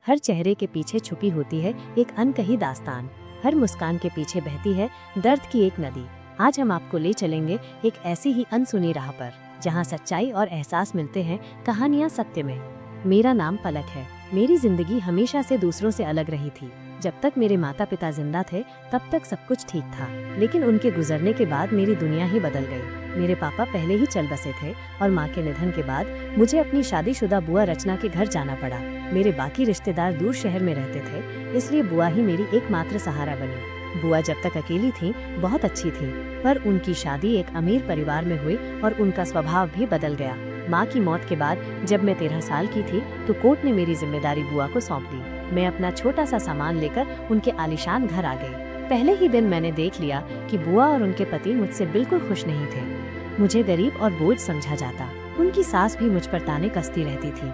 हर चेहरे के पीछे छुपी होती है एक अनकही दास्तान। हर मुस्कान के पीछे बहती है दर्द की एक नदी। आज हम आपको ले चलेंगे एक ऐसी ही अनसुनी राह पर, जहां सच्चाई और एहसास मिलते हैं, कहानियां सत्य में। मेरा नाम पलक है। मेरी जिंदगी हमेशा से दूसरों से अलग रही थी। जब तक मेरे माता पिता जिंदा थे तब तक सब कुछ ठीक था, लेकिन उनके गुजरने के बाद मेरी दुनिया ही बदल गई। मेरे पापा पहले ही चल बसे थे और माँ के निधन के बाद मुझे अपनी शादीशुदा बुआ रचना के घर जाना पड़ा। मेरे बाकी रिश्तेदार दूर शहर में रहते थे, इसलिए बुआ ही मेरी एकमात्र सहारा बनी। बुआ जब तक अकेली थी बहुत अच्छी थी, पर उनकी शादी एक अमीर परिवार में हुई और उनका स्वभाव भी बदल गया। माँ की मौत के बाद जब मैं 13 साल की थी तो कोर्ट ने मेरी जिम्मेदारी बुआ को सौंप दी। मैं अपना छोटा सा सामान लेकर उनके आलीशान घर आ गई। पहले ही दिन मैंने देख लिया कि बुआ और उनके पति मुझसे बिल्कुल खुश नहीं थे। मुझे गरीब और बोझ समझा जाता। उनकी सास भी मुझ पर ताने कसती रहती थी।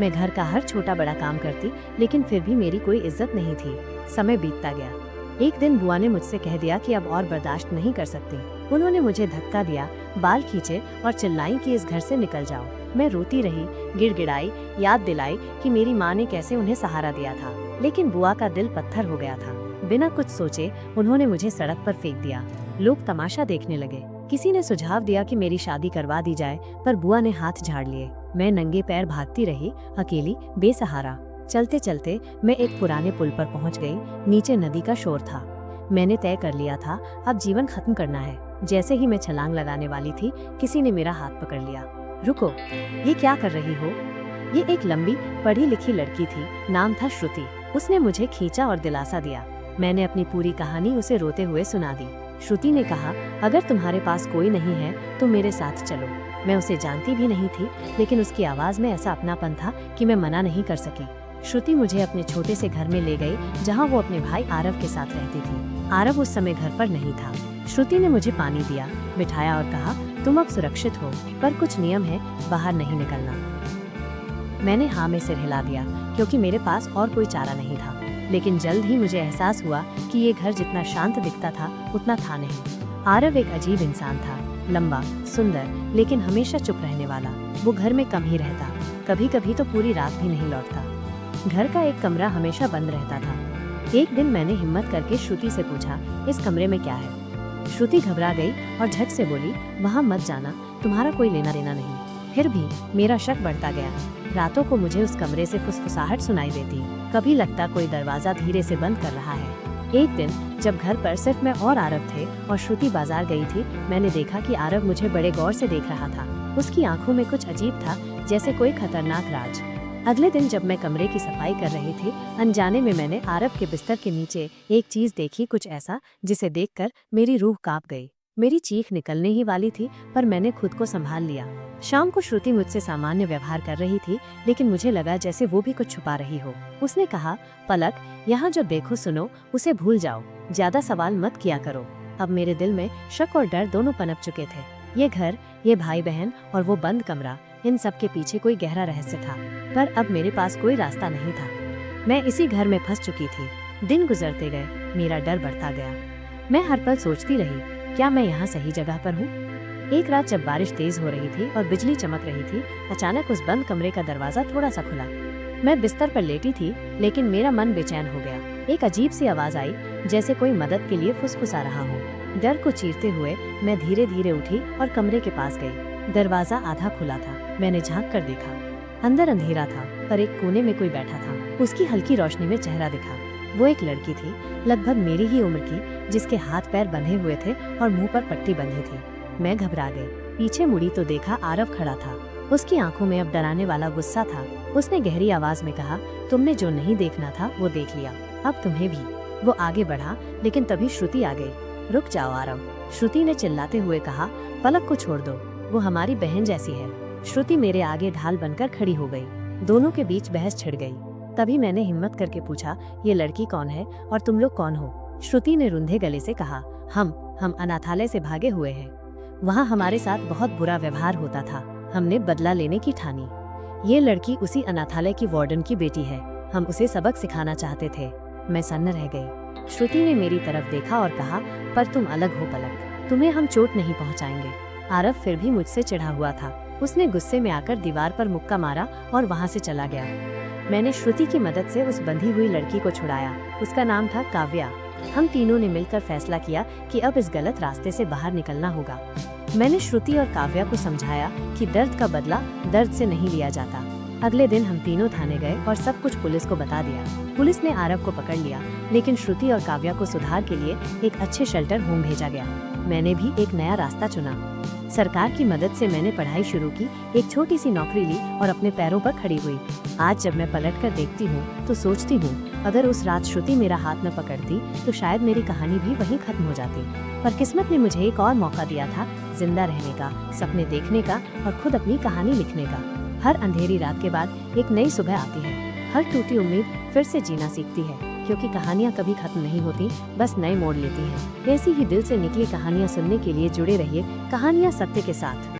मैं घर का हर छोटा बड़ा काम करती, लेकिन फिर भी मेरी कोई इज्जत नहीं थी। समय बीतता गया। एक दिन बुआ ने मुझसे कह दिया कि अब और बर्दाश्त नहीं कर सकती। उन्होंने मुझे धक्का दिया, बाल खींचे और चिल्लाई कि इस घर से निकल जाओ। मैं रोती रही, गिड़गिड़ाई, याद दिलाई कि मेरी माँ ने कैसे उन्हें सहारा दिया था, लेकिन बुआ का दिल पत्थर हो गया था। बिना कुछ सोचे उन्होंने मुझे सड़क पर फेंक दिया। लोग तमाशा देखने लगे। किसी ने सुझाव दिया कि मेरी शादी करवा दी जाए, पर बुआ ने हाथ झाड़ लिए। मैं नंगे पैर भागती रही, अकेली, बेसहारा। चलते चलते मैं एक पुराने पुल पर पहुंच गई। नीचे नदी का शोर था। मैंने तय कर लिया था अब जीवन खत्म करना है। जैसे ही मैं छलांग लगाने वाली थी, किसी ने मेरा हाथ पकड़ लिया। रुको, ये क्या कर रही हो? ये एक लंबी पढ़ी लिखी लड़की थी, नाम था श्रुति। उसने मुझे खींचा और दिलासा दिया। मैंने अपनी पूरी कहानी उसे रोते हुए सुना दी। श्रुति ने कहा, अगर तुम्हारे पास कोई नहीं है तो मेरे साथ चलो। मैं उसे जानती भी नहीं थी, लेकिन उसकी आवाज में ऐसा अपनापन था कि मैं मना नहीं कर सकी। श्रुति मुझे अपने छोटे से घर में ले गई, जहां वो अपने भाई आरव के साथ रहती थी। आरव उस समय घर पर नहीं था। श्रुति ने मुझे पानी दिया, बिठाया और कहा, तुम अब सुरक्षित हो, पर कुछ नियम है, बाहर नहीं निकलना। मैंने हाँ में सिर हिला दिया, क्योंकि मेरे पास और कोई चारा नहीं था। लेकिन जल्द ही मुझे एहसास हुआ कि ये घर जितना शांत दिखता था उतना था नहीं। आरव एक अजीब इंसान था, लंबा, सुंदर, लेकिन हमेशा चुप रहने वाला। वो घर में कम ही रहता, कभी कभी तो पूरी रात भी नहीं लौटता। घर का एक कमरा हमेशा बंद रहता था। एक दिन मैंने हिम्मत करके श्रुति से पूछा, इस कमरे में क्या है? श्रुति घबरा गई और झट से बोली, वहाँ मत जाना, तुम्हारा कोई लेना देना नहीं। फिर भी मेरा शक बढ़ता गया। रातों को मुझे उस कमरे से फुसफुसाहट सुनाई देती। कभी लगता कोई दरवाजा धीरे से बंद कर रहा है। एक दिन जब घर पर सिर्फ मैं और आरव थे और श्रुति बाजार गई थी, मैंने देखा कि आरव मुझे बड़े गौर से देख रहा था। उसकी आंखों में कुछ अजीब था, जैसे कोई खतरनाक राज। अगले दिन जब मैं कमरे की सफाई कर रही थी, अनजाने में मैंने आरव के बिस्तर के नीचे एक चीज देखी, कुछ ऐसा जिसे देखकर मेरी रूह कांप गई। मेरी चीख निकलने ही वाली थी, पर मैंने खुद को संभाल लिया। शाम को श्रुति मुझसे सामान्य व्यवहार कर रही थी, लेकिन मुझे लगा जैसे वो भी कुछ छुपा रही हो। उसने कहा, पलक, यहाँ जो देखो सुनो उसे भूल जाओ, ज्यादा सवाल मत किया करो। अब मेरे दिल में शक और डर दोनों पनप चुके थे। ये घर, ये भाई बहन और वो बंद कमरा, इन सब के पीछे कोई गहरा रहस्य था, पर अब मेरे पास कोई रास्ता नहीं था। मैं इसी घर में फंस चुकी थी। दिन गुजरते गए, मेरा डर बढ़ता गया। मैं हर पल सोचती रही, क्या मैं यहाँ सही जगह पर हूँ? एक रात जब बारिश तेज हो रही थी और बिजली चमक रही थी, अचानक उस बंद कमरे का दरवाजा थोड़ा सा खुला। मैं बिस्तर पर लेटी थी, लेकिन मेरा मन बेचैन हो गया। एक अजीब सी आवाज आई, जैसे कोई मदद के लिए फुसफुसा रहा हो। डर को चीरते हुए मैं धीरे धीरे उठी और कमरे के पास गई। दरवाजा आधा खुला था। मैंने झांक कर देखा। अंदर अंधेरा था, पर एक कोने में कोई बैठा था। उसकी हल्की रोशनी में चेहरा दिखा। वो एक लड़की थी, लगभग मेरी ही उम्र की, जिसके हाथ पैर बंधे हुए थे और मुंह पर पट्टी बंधी थी। मैं घबरा गई। पीछे मुड़ी तो देखा आरव खड़ा था। उसकी आंखों में अब डराने वाला गुस्सा था। उसने गहरी आवाज में कहा, तुमने जो नहीं देखना था वो देख लिया, अब तुम्हें भी। वो आगे बढ़ा, लेकिन तभी श्रुति आ गई। रुक जाओ आरव, श्रुति ने चिल्लाते हुए कहा, पलक को छोड़ दो, वो हमारी बहन जैसी है। श्रुति मेरे आगे ढाल बनकर खड़ी हो गई। दोनों के बीच बहस छिड़ गई। तभी मैंने हिम्मत करके पूछा, ये लड़की कौन है और तुम लोग कौन हो? श्रुति ने रुंधे गले से कहा, हम अनाथालय से भागे हुए हैं। वहाँ हमारे साथ बहुत बुरा व्यवहार होता था। हमने बदला लेने की ठानी। ये लड़की उसी अनाथालय की वार्डन की बेटी है। हम उसे सबक सिखाना चाहते थे। मैं सन्न रह गई। श्रुति ने मेरी तरफ देखा और कहा, पर तुम अलग हो पलक, तुम्हें हम चोट नहीं पहुँचाएंगे। आरव फिर भी मुझसे चिढ़ा हुआ था। उसने गुस्से में आकर दीवार पर मुक्का मारा और वहाँ से चला गया। मैंने श्रुति की मदद से उस बंधी हुई लड़की को छुड़ाया। उसका नाम था काव्या। हम तीनों ने मिलकर फैसला किया कि अब इस गलत रास्ते से बाहर निकलना होगा। मैंने श्रुति और काव्या को समझाया कि दर्द का बदला दर्द से नहीं लिया जाता। अगले दिन हम तीनों थाने गए और सब कुछ पुलिस को बता दिया। पुलिस ने आरव को पकड़ लिया, लेकिन श्रुति और काव्या को सुधार के लिए एक अच्छे शेल्टर होम भेजा गया। मैंने भी एक नया रास्ता चुना। सरकार की मदद से मैंने पढ़ाई शुरू की, एक छोटी सी नौकरी ली और अपने पैरों पर खड़ी हुई। आज जब मैं पलटकर देखती हूँ तो सोचती हूँ, अगर उस रात श्रुति मेरा हाथ न पकड़ती तो शायद मेरी कहानी भी वहीं खत्म हो जाती। पर किस्मत ने मुझे एक और मौका दिया था, जिंदा रहने का, सपने देखने का और खुद अपनी कहानी लिखने का। हर अंधेरी रात के बाद एक नई सुबह आती है। हर टूटी उम्मीद फिर से जीना सीखती है, क्योंकि कहानियाँ कभी खत्म नहीं होती, बस नए मोड़ लेती हैं। ऐसी ही दिल से निकली कहानियाँ सुनने के लिए जुड़े रहिए कहानियाँ सत्य के साथ।